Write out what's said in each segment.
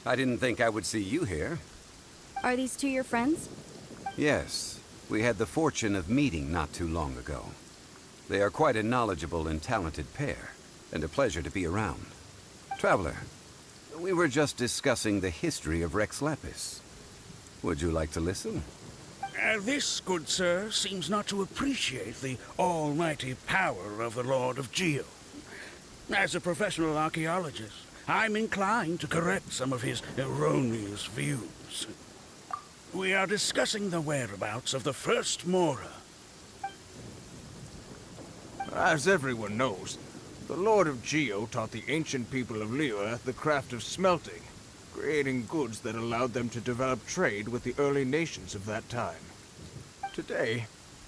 I didn't think I would see you here. Are these two your friends? Yes, we had the fortune of meeting not too long ago. They are quite a knowledgeable and talented pair, and a pleasure to be around. Traveler, we were just discussing the history of Rex Lapis. Would you like to listen? This, good sir, seems not to appreciate the almighty power of the Lord of Geo. As a professional archaeologist, I'm inclined to correct some of his erroneous views. We are discussing the whereabouts of the first Mora. As everyone knows, the Lord of Geo taught the ancient people of Liyue the craft of smelting, creating goods that allowed them to develop trade with the early nations of that time. Today,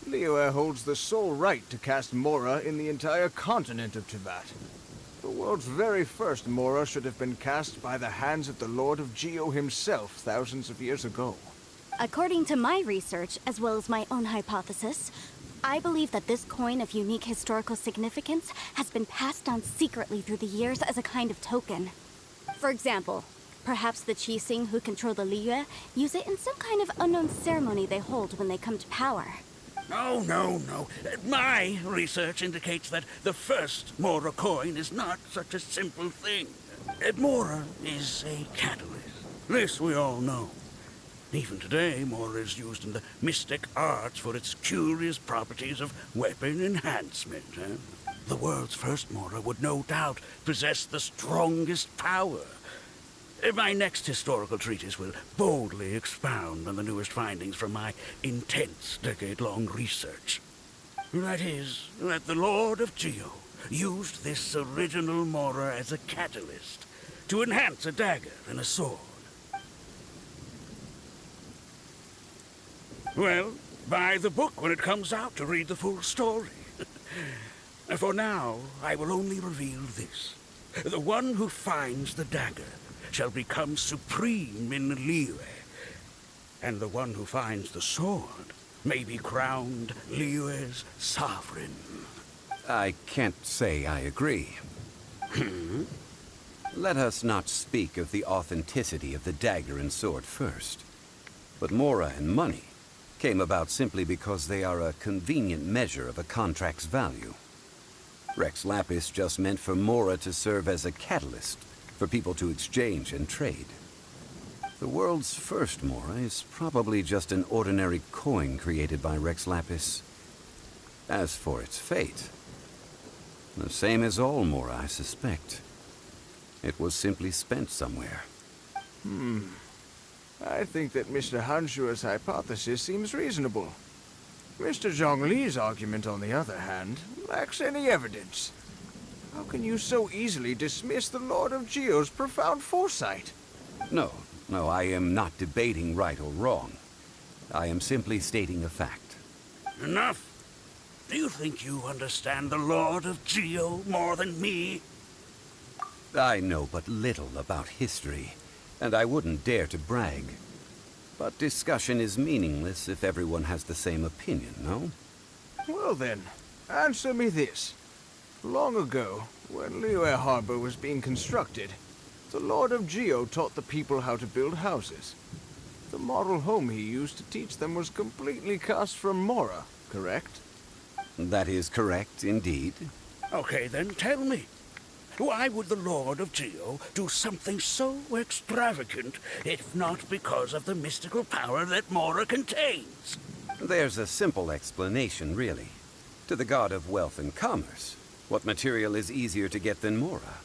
Liyue holds the sole right to cast Mora in the entire continent of Teyvat. The world's very first Mora should have been cast by the hands of the Lord of Geo himself thousands of years ago. According to my research, as well as my own hypothesis, I believe that this coin of unique historical significance has been passed down secretly through the years as a kind of token. For example, perhaps the Qixing who control the Liyue use it in some kind of unknown ceremony they hold when they come to power. No, no, no. My research indicates that the first Mora coin is not such a simple thing. Mora is a catalyst. This we all know. Even today, Mora is used in the mystic arts for its curious properties of weapon enhancement. The world's first Mora would no doubt possess the strongest power. My next historical treatise will boldly expound on the newest findings from my intense decade-long research. That is, that the Lord of Geo used this original Mora as a catalyst to enhance a dagger and a sword. Well, buy the book when it comes out to read the full story. For now, I will only reveal this. The one who finds the dagger shall become supreme in Liyue, and the one who finds the sword may be crowned Liyue's sovereign. I can't say I agree. Let us not speak of the authenticity of the dagger and sword first. But Mora and money came about simply because they are a convenient measure of a contract's value. Rex Lapis just meant for Mora to serve as a catalyst for people to exchange and trade. The world's first Mora is probably just an ordinary coin created by Rex Lapis. As for its fate, the same as all Mora, I suspect. It was simply spent somewhere. I think that Mr. Hanshua's hypothesis seems reasonable. Mr. Zhong Li's argument, on the other hand, lacks any evidence. How can you so easily dismiss the Lord of Geo's profound foresight? No, I am not debating right or wrong. I am simply stating a fact. Enough! Do you think you understand the Lord of Geo more than me? I know but little about history, and I wouldn't dare to brag. But discussion is meaningless if everyone has the same opinion, no? Well then, answer me this. Long ago, when Liyue Harbor was being constructed, the Lord of Geo taught the people how to build houses. The model home he used to teach them was completely cast from Mora, correct? That is correct, indeed. Okay, then tell me. Why would the Lord of Geo do something so extravagant, if not because of the mystical power that Mora contains? There's a simple explanation, really. To the god of wealth and commerce, what material is easier to get than Mora?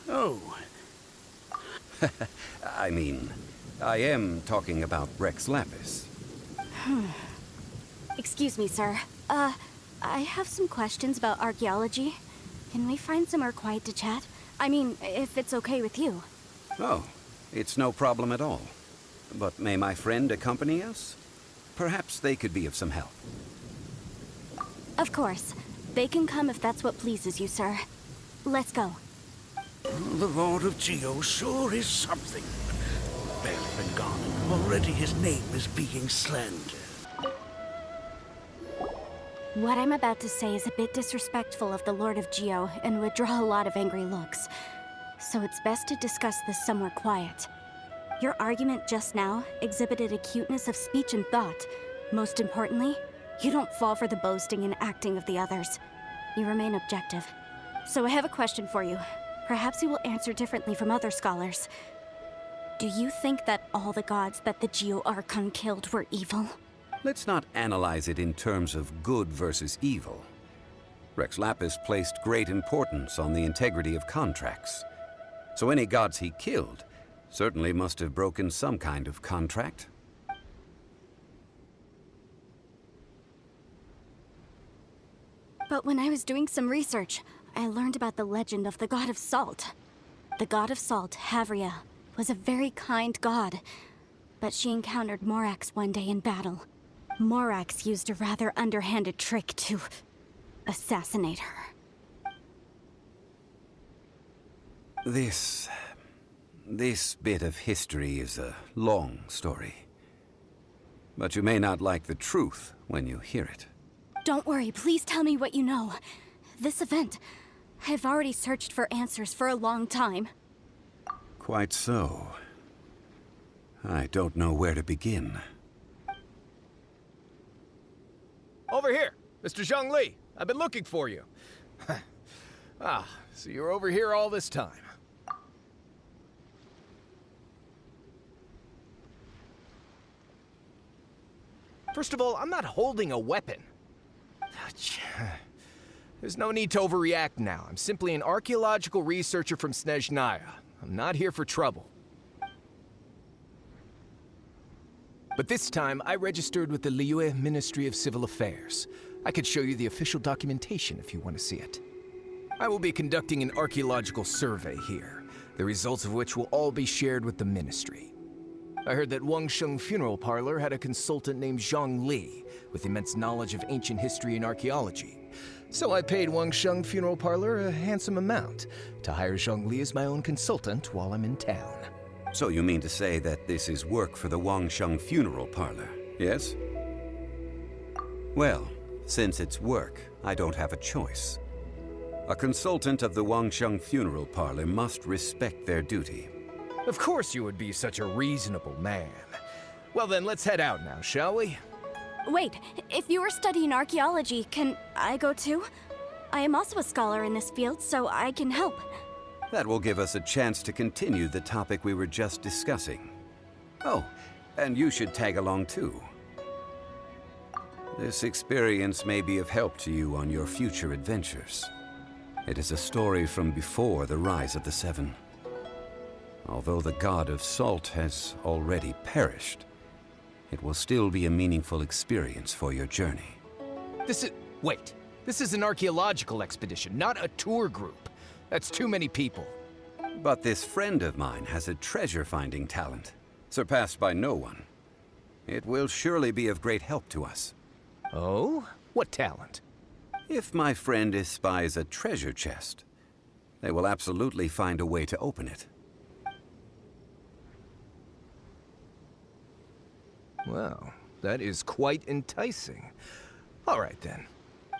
Oh. I mean, I am talking about Rex Lapis. Excuse me, sir. I have some questions about archaeology. Can we find somewhere quiet to chat? I mean, if it's okay with you. Oh, it's no problem at all. But may my friend accompany us? Perhaps they could be of some help. Of course. They can come if that's what pleases you, sir. Let's go. The Lord of Geo sure is something. Barely been gone, and already his name is being slandered. What I'm about to say is a bit disrespectful of the Lord of Geo and would draw a lot of angry looks. so it's best to discuss this somewhere quiet. Your argument just now exhibited acuteness of speech and thought. Most importantly, you don't fall for the boasting and acting of the others. You remain objective. So I have a question for you. Perhaps you will answer differently from other scholars. Do you think that all the gods that the Geo Archon killed were evil? Let's not analyze it in terms of good versus evil. Rex Lapis placed great importance on the integrity of contracts. So any gods he killed certainly must have broken some kind of contract. But when I was doing some research, I learned about the legend of the god of salt. The god of salt, Havria, was a very kind god, but she encountered Morax one day in battle. Morax used a rather underhanded trick to assassinate her. This bit of history is a long story. But you may not like the truth when you hear it. Don't worry, please tell me what you know. This event, I've already searched for answers for a long time. Quite so. I don't know where to begin. Over here, Mr. Zhong Li. I've been looking for you. So you're over here all this time. First of all, I'm not holding a weapon. There's no need to overreact now. I'm simply an archaeological researcher from Snezhnaya. I'm not here for trouble. But this time, I registered with the Liyue Ministry of Civil Affairs. I could show you the official documentation if you want to see it. I will be conducting an archaeological survey here, the results of which will all be shared with the ministry. I heard that Wangsheng Funeral Parlor had a consultant named Zhong Li, with immense knowledge of ancient history and archaeology. So I paid Wangsheng Funeral Parlor a handsome amount to hire Zhong Li as my own consultant while I'm in town. So you mean to say that this is work for the Wangsheng Funeral Parlor, yes? Well, since it's work, I don't have a choice. A consultant of the Wangsheng Funeral Parlor must respect their duty. Of course you would be such a reasonable man. Well then, let's head out now, shall we? Wait, if you were studying archaeology, can I go too? I am also a scholar in this field, so I can help. That will give us a chance to continue the topic we were just discussing. Oh, and you should tag along too. This experience may be of help to you on your future adventures. It is a story from before the rise of the Seven. Although the god of salt has already perished, it will still be a meaningful experience for your journey. Wait. This is an archaeological expedition, not a tour group. That's too many people. But this friend of mine has a treasure-finding talent, surpassed by no one. It will surely be of great help to us. Oh? What talent? If my friend espies a treasure chest, they will absolutely find a way to open it. Well, that is quite enticing. All right then.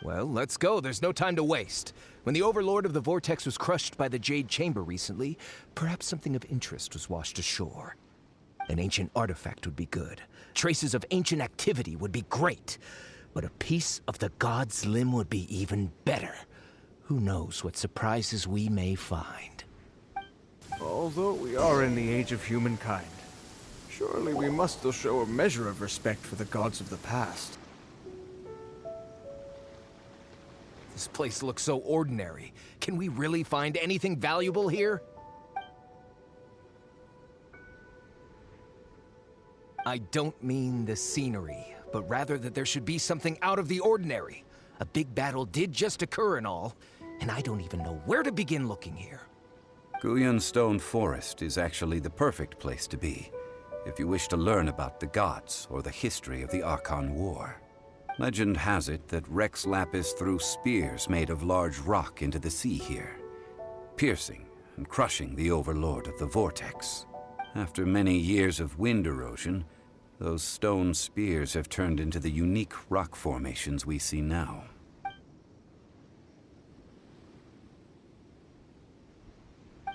Well, let's go. There's no time to waste. When the Overlord of the Vortex was crushed by the Jade Chamber recently, perhaps something of interest was washed ashore. An ancient artifact would be good. Traces of ancient activity would be great. But a piece of the god's limb would be even better. Who knows what surprises we may find. Although we are in the age of humankind, surely we must still show a measure of respect for the gods of the past. This place looks so ordinary. Can we really find anything valuable here? I don't mean the scenery, but rather that there should be something out of the ordinary. A big battle did just occur and all, and I don't even know where to begin looking here. Guyan Stone Forest is actually the perfect place to be, if you wish to learn about the gods or the history of the Archon War. Legend has it that Rex Lapis threw spears made of large rock into the sea here, piercing and crushing the Overlord of the Vortex. After many years of wind erosion, those stone spears have turned into the unique rock formations we see now.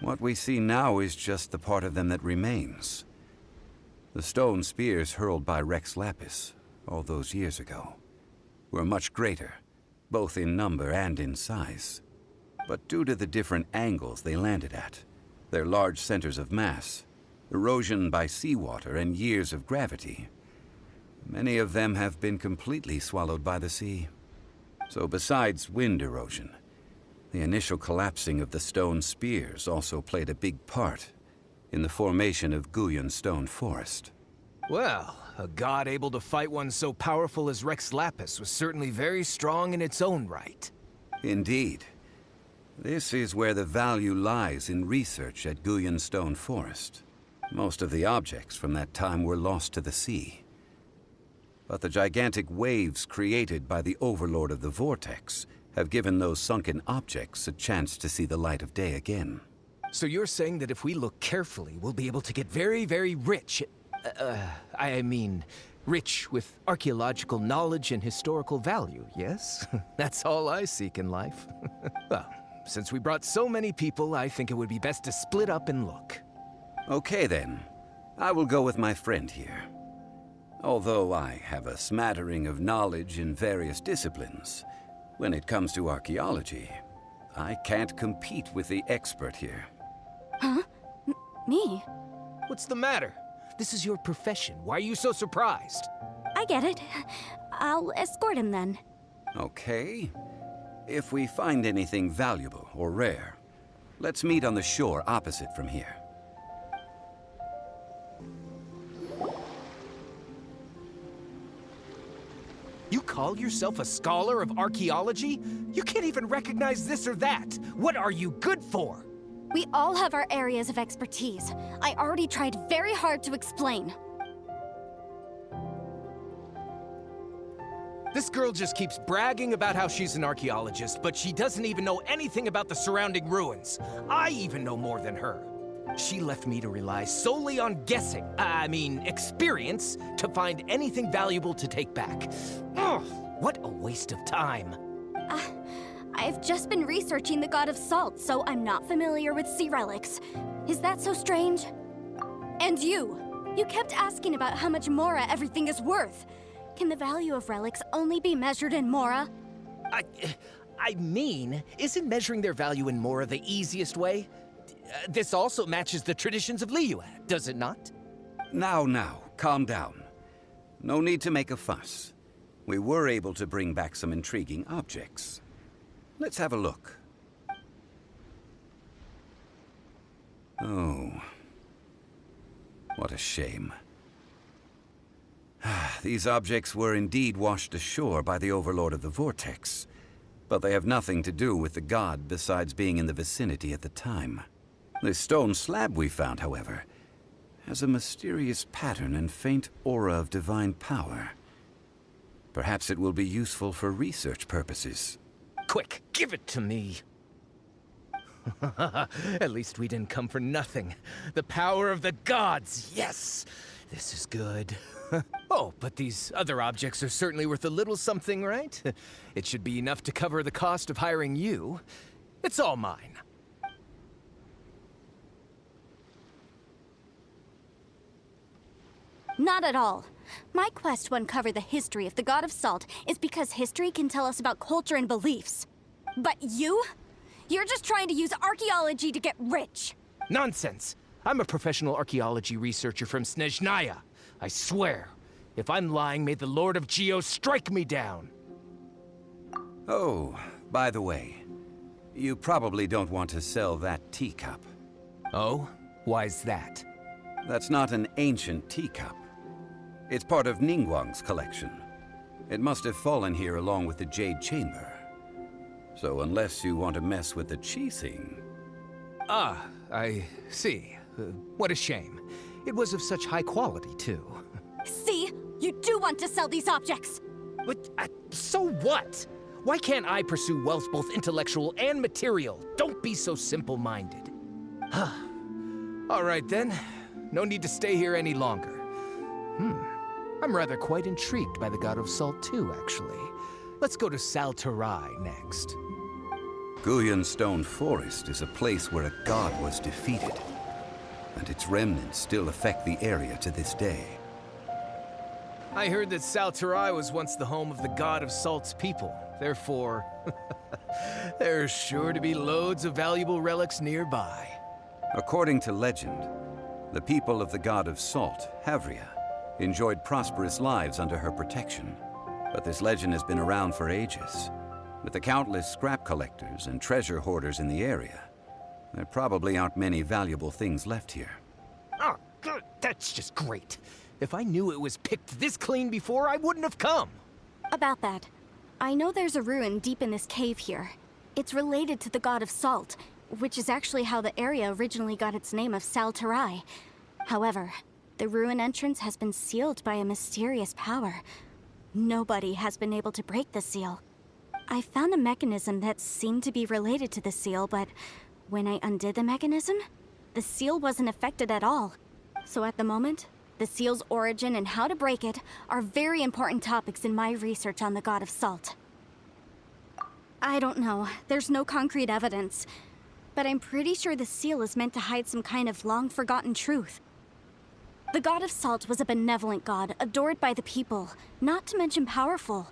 What we see now is just the part of them that remains. The stone spears hurled by Rex Lapis all those years ago were much greater, both in number and in size. But due to the different angles they landed at, their large centers of mass, erosion by seawater, and years of gravity, many of them have been completely swallowed by the sea. So besides wind erosion, the initial collapsing of the stone spears also played a big part in the formation of Guyun Stone Forest. Well, a god able to fight one so powerful as Rex Lapis was certainly very strong in its own right. Indeed. This is where the value lies in research at Guyun Stone Forest. Most of the objects from that time were lost to the sea. But the gigantic waves created by the Overlord of the Vortex have given those sunken objects a chance to see the light of day again. So you're saying that if we look carefully, we'll be able to get very, very rich. I mean, rich with archaeological knowledge and historical value, yes? That's all I seek in life. Well, since we brought so many people, I think it would be best to split up and look. Okay then. I will go with my friend here. Although I have a smattering of knowledge in various disciplines, when it comes to archaeology, I can't compete with the expert here. Huh? Me? What's the matter? This is your profession. Why are you so surprised? I get it. I'll escort him then. Okay. If we find anything valuable or rare, let's meet on the shore opposite from here. You call yourself a scholar of archaeology? You can't even recognize this or that. What are you good for? We all have our areas of expertise. I already tried very hard to explain. This girl just keeps bragging about how she's an archaeologist, but she doesn't even know anything about the surrounding ruins. I even know more than her. She left me to rely solely on guessing, experience, to find anything valuable to take back. Ugh, what a waste of time. I've just been researching the God of Salt, so I'm not familiar with sea relics. Is that so strange? And you kept asking about how much Mora everything is worth. Can the value of relics only be measured in Mora? Isn't measuring their value in Mora the easiest way? This also matches the traditions of Liyue, does it not? Now, calm down. No need to make a fuss. We were able to bring back some intriguing objects. Let's have a look. Oh. What a shame. These objects were indeed washed ashore by the Overlord of the Vortex, but they have nothing to do with the god besides being in the vicinity at the time. This stone slab we found, however, has a mysterious pattern and faint aura of divine power. Perhaps it will be useful for research purposes. Quick, give it to me. At least we didn't come for nothing. The power of the gods, yes! This is good. Oh, but these other objects are certainly worth a little something, right? It should be enough to cover the cost of hiring you. It's all mine. Not at all. My quest to uncover the history of the God of Salt is because history can tell us about culture and beliefs. But you're just trying to use archaeology to get rich. Nonsense! I'm a professional archaeology researcher from Snezhnaya. I swear, if I'm lying, may the Lord of Geo strike me down. Oh, by the way, you probably don't want to sell that teacup. Oh? Why's that? That's not an ancient teacup. It's part of Ningguang's collection. It must have fallen here along with the Jade Chamber. So unless you want to mess with the Qixing... Ah, I see. What a shame. It was of such high quality, too. See? You do want to sell these objects! But, so what? Why can't I pursue wealth both intellectual and material? Don't be so simple-minded. All right, then. No need to stay here any longer. I'm rather quite intrigued by the God of Salt, too, actually. Let's go to Saltarai next. Guyan Stone Forest is a place where a god was defeated, and its remnants still affect the area to this day. I heard that Salterai was once the home of the god of Salt's people. Therefore, there's sure to be loads of valuable relics nearby. According to legend, the people of the god of Salt, Havria, enjoyed prosperous lives under her protection. But this legend has been around for ages. With the countless scrap collectors and treasure hoarders in the area, there probably aren't many valuable things left here. Oh, good. That's just great. If I knew it was picked this clean before, I wouldn't have come. About that, I know there's a ruin deep in this cave here. It's related to the god of Salt, which is actually how the area originally got its name of Salterai. However, the ruin entrance has been sealed by a mysterious power. Nobody has been able to break the seal. I found a mechanism that seemed to be related to the seal, but when I undid the mechanism, the seal wasn't affected at all. So at the moment, the seal's origin and how to break it are very important topics in my research on the god of Salt. I don't know, there's no concrete evidence, but I'm pretty sure the seal is meant to hide some kind of long-forgotten truth. The god of Salt was a benevolent god, adored by the people, not to mention powerful.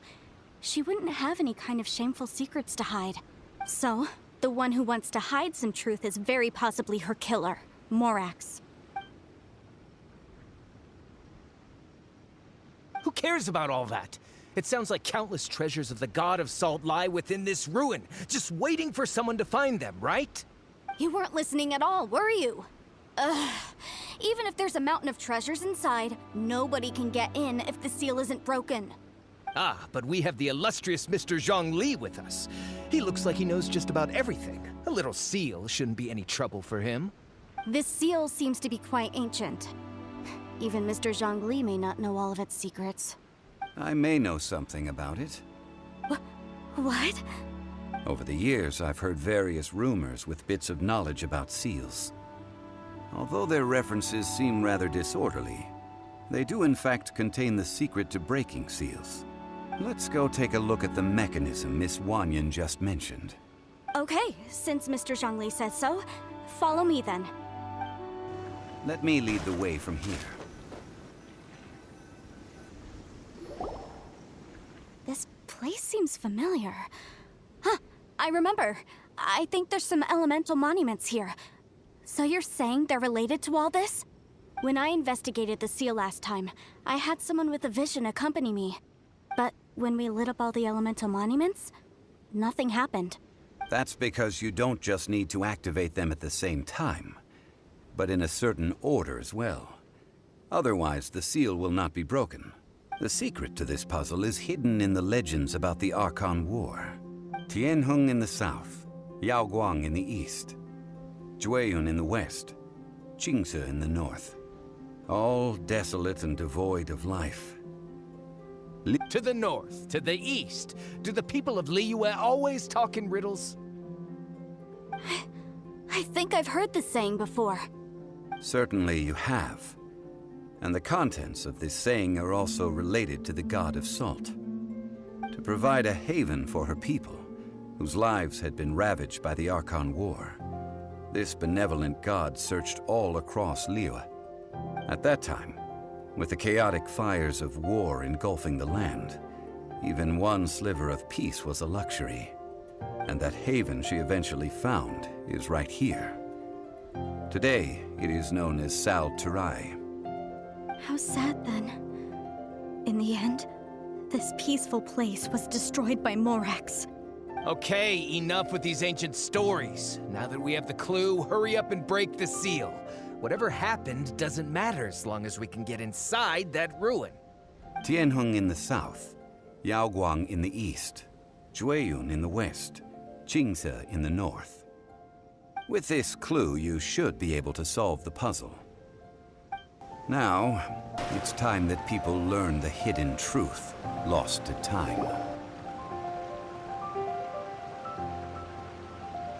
She wouldn't have any kind of shameful secrets to hide. So, the one who wants to hide some truth is very possibly her killer, Morax. Who cares about all that? It sounds like countless treasures of the god of Salt lie within this ruin, just waiting for someone to find them, right? You weren't listening at all, were you? Ugh. Even if there's a mountain of treasures inside, nobody can get in if the seal isn't broken. Ah, but we have the illustrious Mr. Zhong Li with us. He looks like he knows just about everything. A little seal shouldn't be any trouble for him. This seal seems to be quite ancient. Even Mr. Zhong Li may not know all of its secrets. I may know something about it. What? Over the years, I've heard various rumors with bits of knowledge about seals. Although their references seem rather disorderly, they do in fact contain the secret to breaking seals. Let's go take a look at the mechanism Miss Wanyan just mentioned. Okay, since Mr. Zhong Li says so, follow me then. Let me lead the way from here. This place seems familiar. Huh, I remember. I think there's some elemental monuments here. So you're saying they're related to all this? When I investigated the seal last time, I had someone with a vision accompany me. But when we lit up all the elemental monuments, nothing happened. That's because you don't just need to activate them at the same time, but in a certain order as well. Otherwise, the seal will not be broken. The secret to this puzzle is hidden in the legends about the Archon War. Tianheng in the south, Yaoguang in the east, Jueyun in the west, Qingce in the north. All desolate and devoid of life. To the north, to the east. Do the people of Liyue always talk in riddles? I think I've heard this saying before. Certainly you have. And the contents of this saying are also related to the god of Salt. To provide a haven for her people, whose lives had been ravaged by the Archon War, this benevolent god searched all across Liyue. At that time, with the chaotic fires of war engulfing the land, even one sliver of peace was a luxury. And that haven she eventually found is right here. Today, it is known as Salterai. How sad then. In the end, this peaceful place was destroyed by Morax. Okay, enough with these ancient stories. Now that we have the clue, hurry up and break the seal. Whatever happened doesn't matter as long as we can get inside that ruin. Tianheng in the south, Yaoguang in the east, Jueyun in the west, Qingce in the north. With this clue, you should be able to solve the puzzle. Now, it's time that people learn the hidden truth lost to time.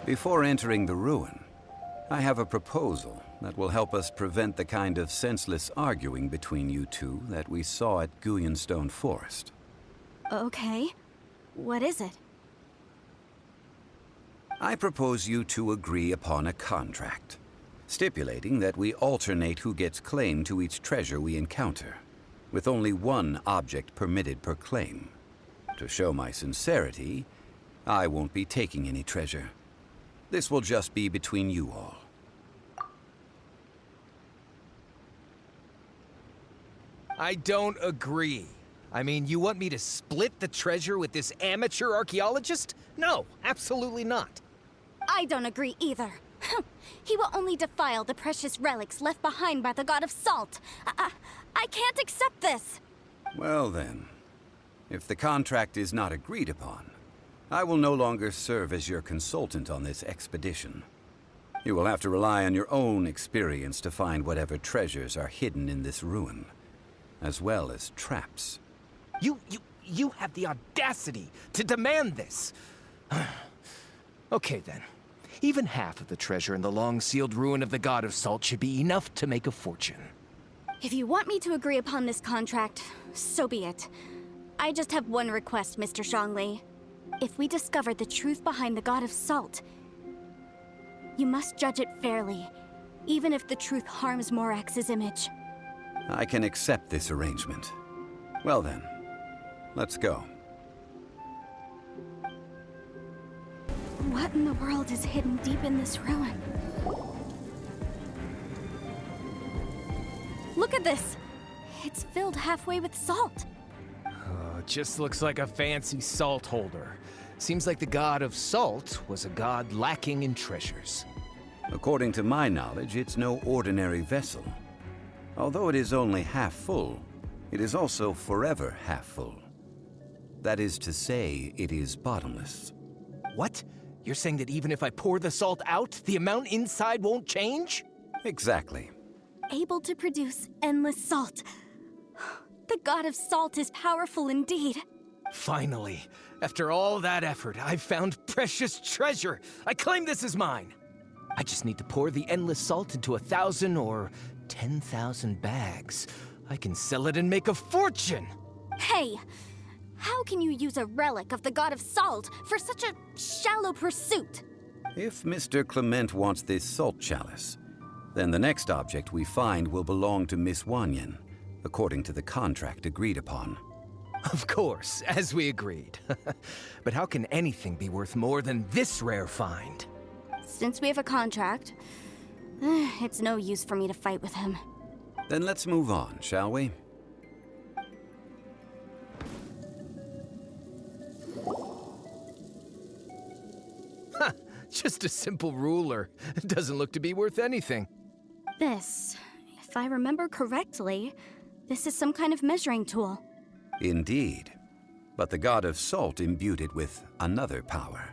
Before entering the ruin, I have a proposal that will help us prevent the kind of senseless arguing between you two that we saw at Guyan Stone Forest. Okay. What is it? I propose you to agree upon a contract, stipulating that we alternate who gets claim to each treasure we encounter, with only one object permitted per claim. To show my sincerity, I won't be taking any treasure. This will just be between you all. I don't agree. I mean, you want me to split the treasure with this amateur archaeologist? No, absolutely not. I don't agree either. He will only defile the precious relics left behind by the god of salt. I can't accept this. Well then, if the contract is not agreed upon, I will no longer serve as your consultant on this expedition. You will have to rely on your own experience to find whatever treasures are hidden in this ruin, as well as traps. You have the audacity to demand this. Okay then. Even half of the treasure in the long-sealed ruin of the God of Salt should be enough to make a fortune. If you want me to agree upon this contract, so be it. I just have one request, Mr. Zhong Li. If we discover the truth behind the God of Salt, you must judge it fairly, even if the truth harms Morax's image. I can accept this arrangement. Well then, let's go. What in the world is hidden deep in this ruin? Look at this! It's filled halfway with salt. Oh, it just looks like a fancy salt holder. Seems like the God of Salt was a god lacking in treasures. According to my knowledge, it's no ordinary vessel. Although it is only half full, it is also forever half full. That is to say, it is bottomless. What? You're saying that even if I pour the salt out, the amount inside won't change? Exactly. Able to produce endless salt. The God of Salt is powerful indeed. Finally, after all that effort, I've found precious treasure. I claim this as mine. I just need to pour the endless salt into 1,000 or 10,000 bags. I can sell it and make a fortune. Hey, how can you use a relic of the God of Salt for such a shallow pursuit? If Mr. Clement wants this salt chalice, then the next object we find will belong to Miss Wanyan, according to the contract agreed upon. Of course, as we agreed. But how can anything be worth more than this rare find? Since we have a contract, it's no use for me to fight with him. Then let's move on, shall we? Ha! Just a simple ruler. It doesn't look to be worth anything. This, if I remember correctly, this is some kind of measuring tool. Indeed. But the God of Salt imbued it with another power.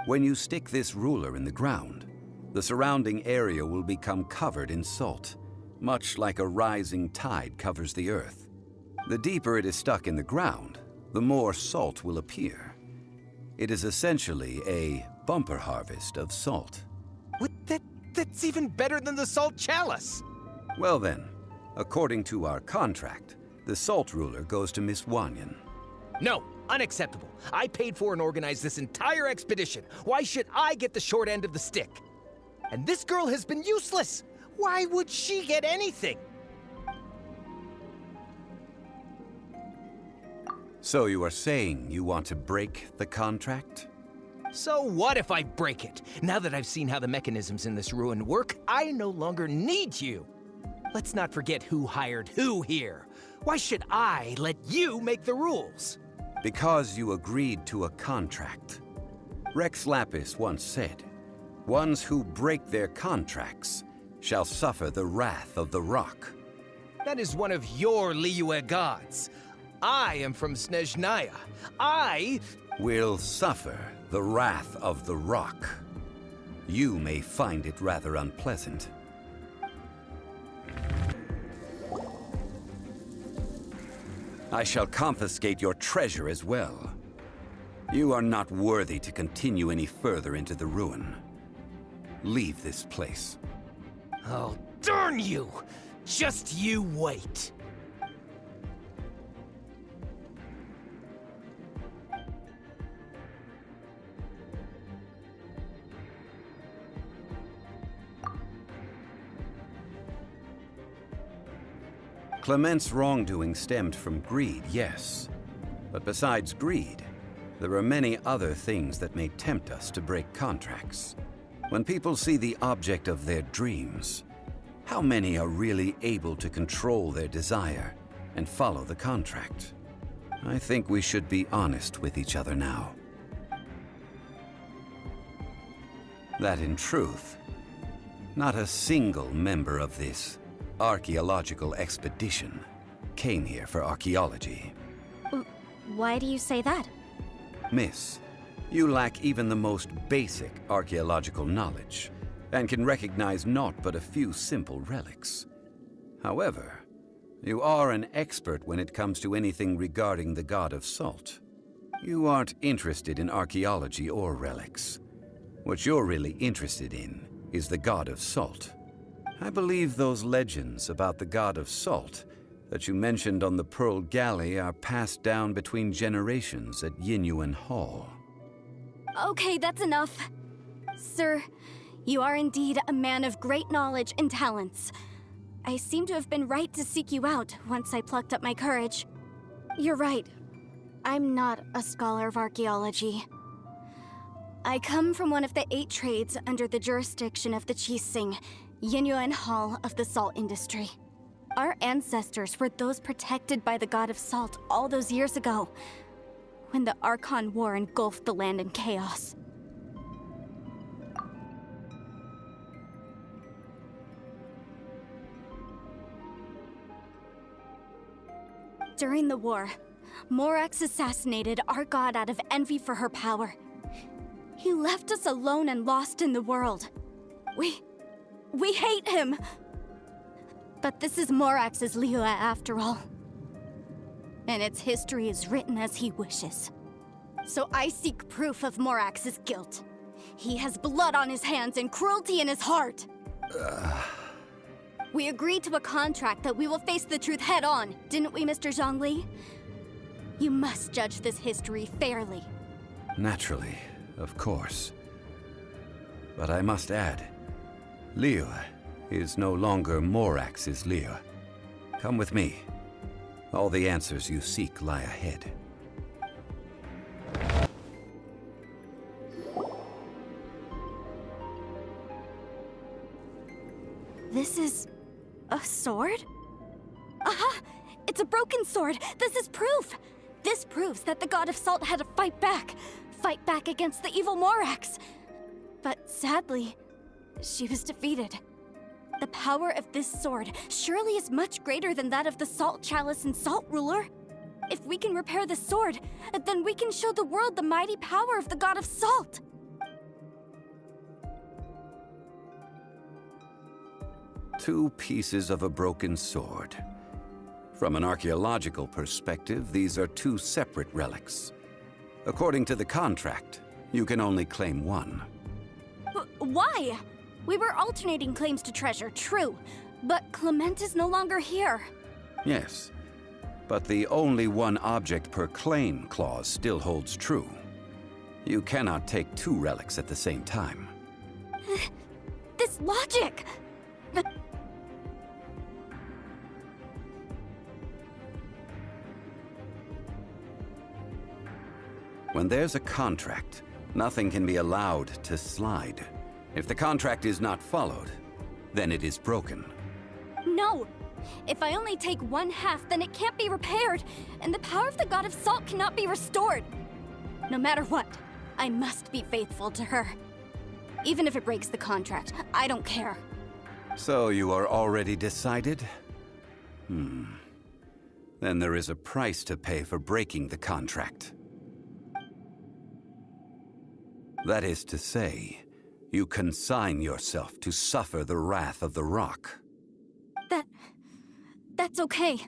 When you stick this ruler in the ground, the surrounding area will become covered in salt, much like a rising tide covers the earth. The deeper it is stuck in the ground, the more salt will appear. It is essentially a bumper harvest of salt. What? That's even better than the salt chalice! Well then, according to our contract, the salt ruler goes to Miss Wanyan. No, unacceptable. I paid for and organized this entire expedition. Why should I get the short end of the stick? And this girl has been useless. Why would she get anything? So you are saying you want to break the contract? So what if I break it? Now that I've seen how the mechanisms in this ruin work, I no longer need you. Let's not forget who hired who here. Why should I let you make the rules? Because you agreed to a contract. Rex Lapis once said, "Ones who break their contracts shall suffer the wrath of the rock." That is one of your Liyue gods. I am from Snezhnaya. I will suffer the wrath of the rock. You may find it rather unpleasant. I shall confiscate your treasure as well. You are not worthy to continue any further into the ruin. Leave this place. Oh, darn you! Just you wait. Clement's wrongdoing stemmed from greed, yes. But besides greed, there are many other things that may tempt us to break contracts. When people see the object of their dreams, how many are really able to control their desire and follow the contract? I think we should be honest with each other now. That in truth, not a single member of this archaeological expedition came here for archaeology. Why do you say that? Miss, you lack even the most basic archaeological knowledge, and can recognize naught but a few simple relics. However, you are an expert when it comes to anything regarding the god of salt. You aren't interested in archaeology or relics. What you're really interested in is the god of salt. I believe those legends about the god of salt that you mentioned on the Pearl Galley are passed down between generations at Yinyuan Hall. Okay, that's enough. Sir, you are indeed a man of great knowledge and talents. I seem to have been right to seek you out once I plucked up my courage. You're right. I'm not a scholar of archaeology. I come from one of the 8 trades under the jurisdiction of the Qixing, Yinyuan Hall of the salt industry. Our ancestors were those protected by the god of salt all those years ago, when the Archon War engulfed the land in chaos. During the war, Morax assassinated our god out of envy for her power. He left us alone and lost in the world. We hate him! But this is Morax's Liyue after all. And its history is written as he wishes. So I seek proof of Morax's guilt. He has blood on his hands and cruelty in his heart. We agreed to a contract that we will face the truth head on, didn't we, Mr. Zhong Li? You must judge this history fairly. Naturally, of course. But I must add, Liyue is no longer Morax's Liyue. Come with me. All the answers you seek lie ahead. This is a sword? Aha! It's a broken sword! This is proof! This proves that the god of salt had to fight back against the evil Morax. But sadly, she was defeated. The power of this sword surely is much greater than that of the Salt Chalice and Salt Ruler. If we can repair the sword, then we can show the world the mighty power of the god of salt. Two pieces of a broken sword. From an archaeological perspective, these are 2 separate relics. According to the contract, you can only claim one. Why? We were alternating claims to treasure, true, but Clement is no longer here. Yes, but the only one object per claim clause still holds true. You cannot take 2 relics at the same time. This logic! When there's a contract, nothing can be allowed to slide. If the contract is not followed, then it is broken. No! If I only take 1/2, then it can't be repaired, and the power of the god of salt cannot be restored. No matter what, I must be faithful to her. Even if it breaks the contract, I don't care. So you are already decided? Then there is a price to pay for breaking the contract. That is to say, you consign yourself to suffer the wrath of the rock. That's okay.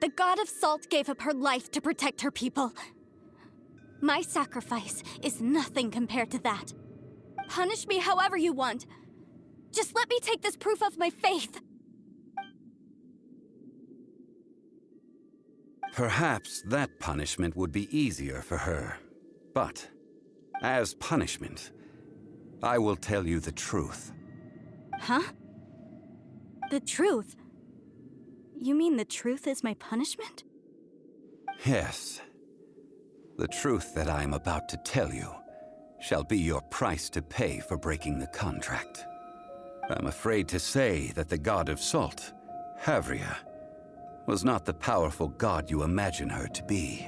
The god of salt gave up her life to protect her people. My sacrifice is nothing compared to that. Punish me however you want. Just let me take this proof of my faith. Perhaps that punishment would be easier for her. But, as punishment, I will tell you the truth. Huh? The truth? You mean the truth is my punishment? Yes. The truth that I am about to tell you shall be your price to pay for breaking the contract. I'm afraid to say that the god of salt, Havria, was not the powerful god you imagine her to be.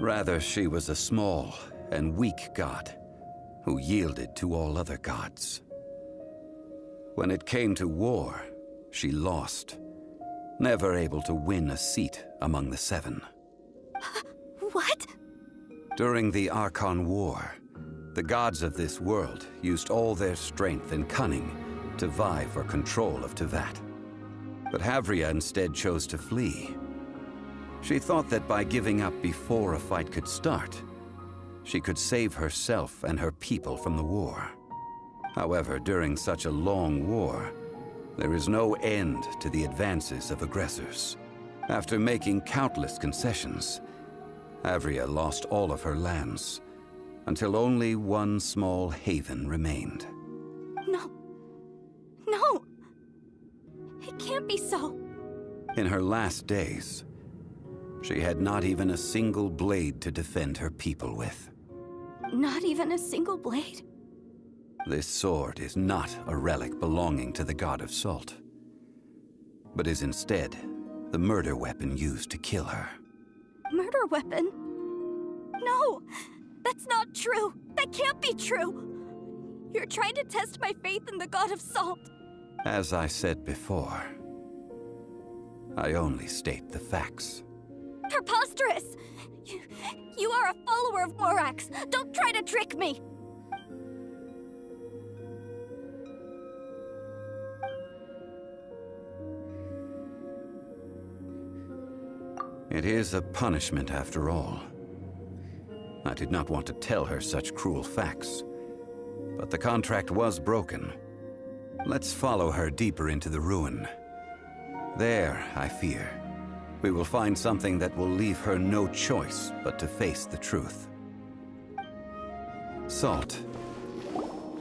Rather, she was a small and weak god who yielded to all other gods. When it came to war, she lost, never able to win a seat among the seven. What? During the Archon War, the gods of this world used all their strength and cunning to vie for control of Teyvat. But Havria instead chose to flee. She thought that by giving up before a fight could start, she could save herself and her people from the war. However, during such a long war, there is no end to the advances of aggressors. After making countless concessions, Havria lost all of her lands, until only one small haven remained. No. No! It can't be so. In her last days, she had not even a single blade to defend her people with. Not even a single blade? This sword is not a relic belonging to the god of salt, but is instead the murder weapon used to kill her. Murder weapon? No! That's not true! That can't be true! You're trying to test my faith in the god of salt! As I said before, I only state the facts. Preposterous! You are a follower of Morax! Don't try to trick me! It is a punishment after all. I did not want to tell her such cruel facts, but the contract was broken. Let's follow her deeper into the ruin. There, I fear, we will find something that will leave her no choice but to face the truth. Salt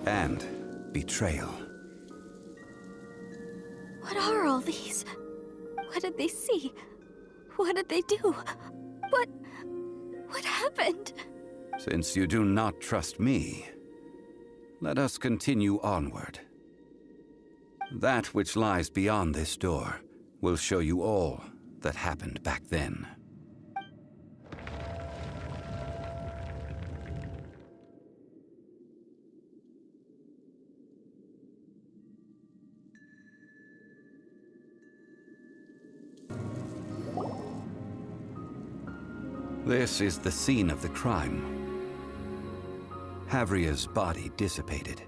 and betrayal. What are all these? What did they see? What did they do? What happened? Since you do not trust me, let us continue onward. That which lies beyond this door will show you all that happened back then. This is the scene of the crime. Havria's body dissipated,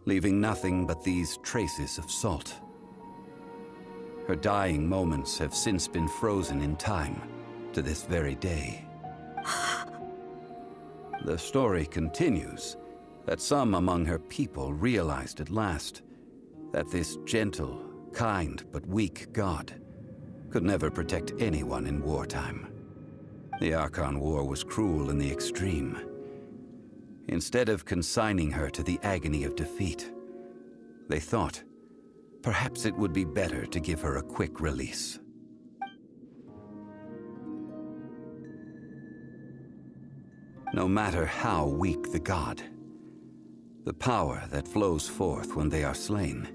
leaving nothing but these traces of salt. Her dying moments have since been frozen in time to this very day. The story continues that some among her people realized at last that this gentle, kind, but weak god could never protect anyone in wartime. The Archon War was cruel in the extreme. Instead of consigning her to the agony of defeat, they thought perhaps it would be better to give her a quick release. No matter how weak the god, the power that flows forth when they are slain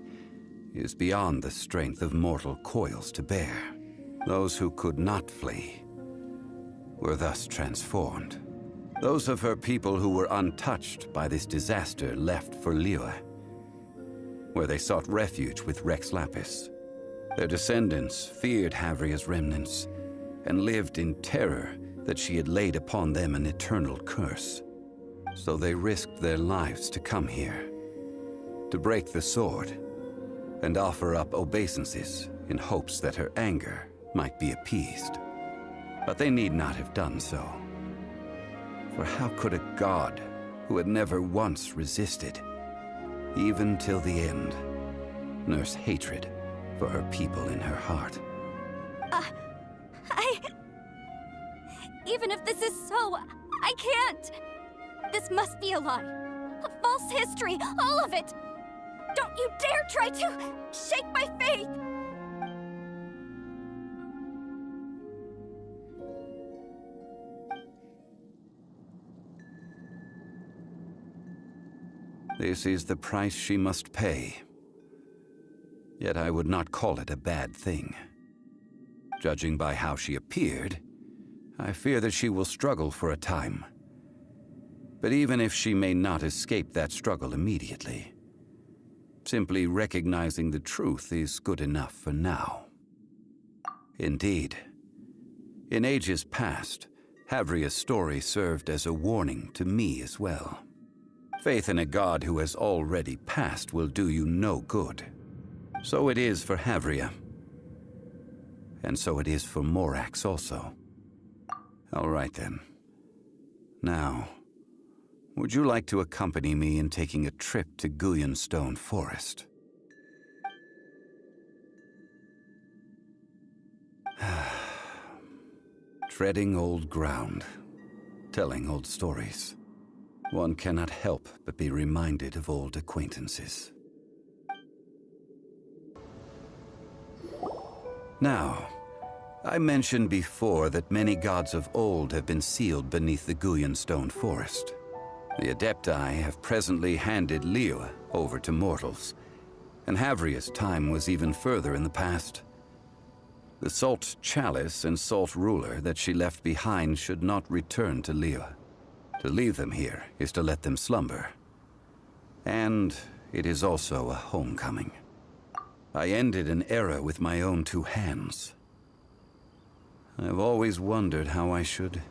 is beyond the strength of mortal coils to bear. Those who could not flee were thus transformed. Those of her people who were untouched by this disaster left for Liyue, where they sought refuge with Rex Lapis. Their descendants feared Havria's remnants and lived in terror that she had laid upon them an eternal curse. So they risked their lives to come here, to break the sword, and offer up obeisances in hopes that her anger might be appeased. But they need not have done so. For how could a god who had never once resisted, even till the end, nurse hatred for her people in her heart? Even if this is so, I can't! This must be a lie. A false history, all of it! Don't you dare try to shake my faith! This is the price she must pay. Yet I would not call it a bad thing. Judging by how she appeared, I fear that she will struggle for a time. But even if she may not escape that struggle immediately, simply recognizing the truth is good enough for now. Indeed, in ages past, Havria's story served as a warning to me as well. Faith in a god who has already passed will do you no good. So it is for Havria. And so it is for Morax also. All right then. Now, would you like to accompany me in taking a trip to Gullion Forest? Treading old ground, telling old stories. One cannot help but be reminded of old acquaintances. Now, I mentioned before that many gods of old have been sealed beneath the Gullion Forest. The Adepti have presently handed Liyue over to mortals, and Havria's time was even further in the past. The Salt Chalice and Salt Ruler that she left behind should not return to Liyue. To leave them here is to let them slumber. And it is also a homecoming. I ended an era with my own two hands. I've always wondered how I should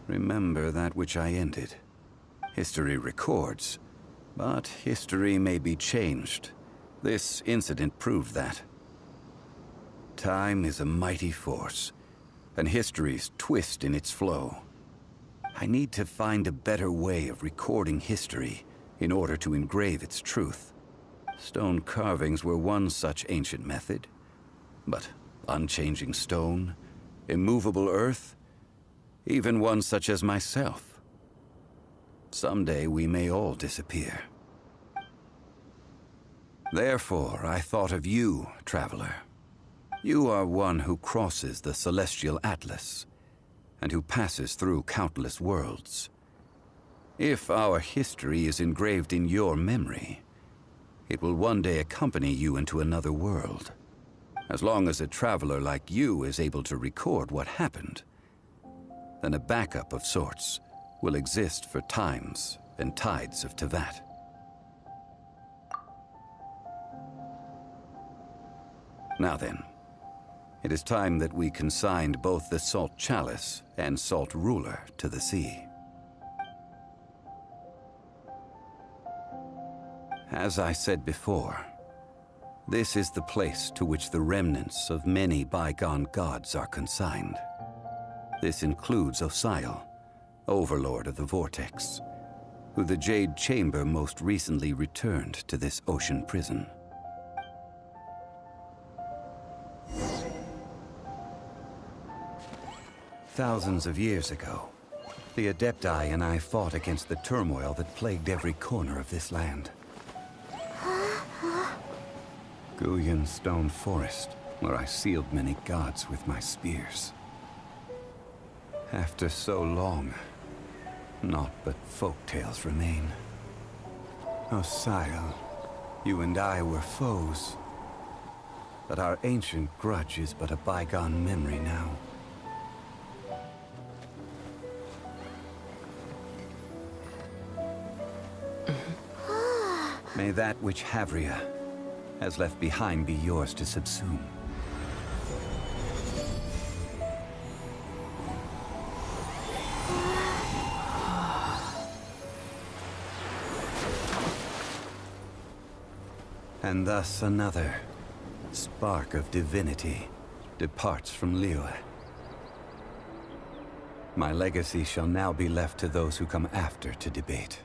remember that which I ended. History records, but history may be changed. This incident proved that. Time is a mighty force, and history's twist in its flow. I need to find a better way of recording history in order to engrave its truth. Stone carvings were one such ancient method, but unchanging stone, immovable earth, even one such as myself. Someday we may all disappear. Therefore, I thought of you, traveler. You are one who crosses the celestial atlas, and who passes through countless worlds. If our history is engraved in your memory, it will one day accompany you into another world. As long as a traveler like you is able to record what happened, then a backup of sorts will exist for times and tides of Teyvat. Now then, it is time that we consigned both the Salt Chalice and Salt Ruler to the sea. As I said before, this is the place to which the remnants of many bygone gods are consigned. This includes Osial, Overlord of the Vortex, who the Jade Chamber most recently returned to this ocean prison. Thousands of years ago, the Adepti and I fought against the turmoil that plagued every corner of this land. Gullion Forest, where I sealed many gods with my spears. After so long, naught but folk tales remain. Osial, you and I were foes, but our ancient grudge is but a bygone memory now. May that which Havria has left behind be yours to subsume. And thus another spark of divinity departs from Liyue. My legacy shall now be left to those who come after to debate.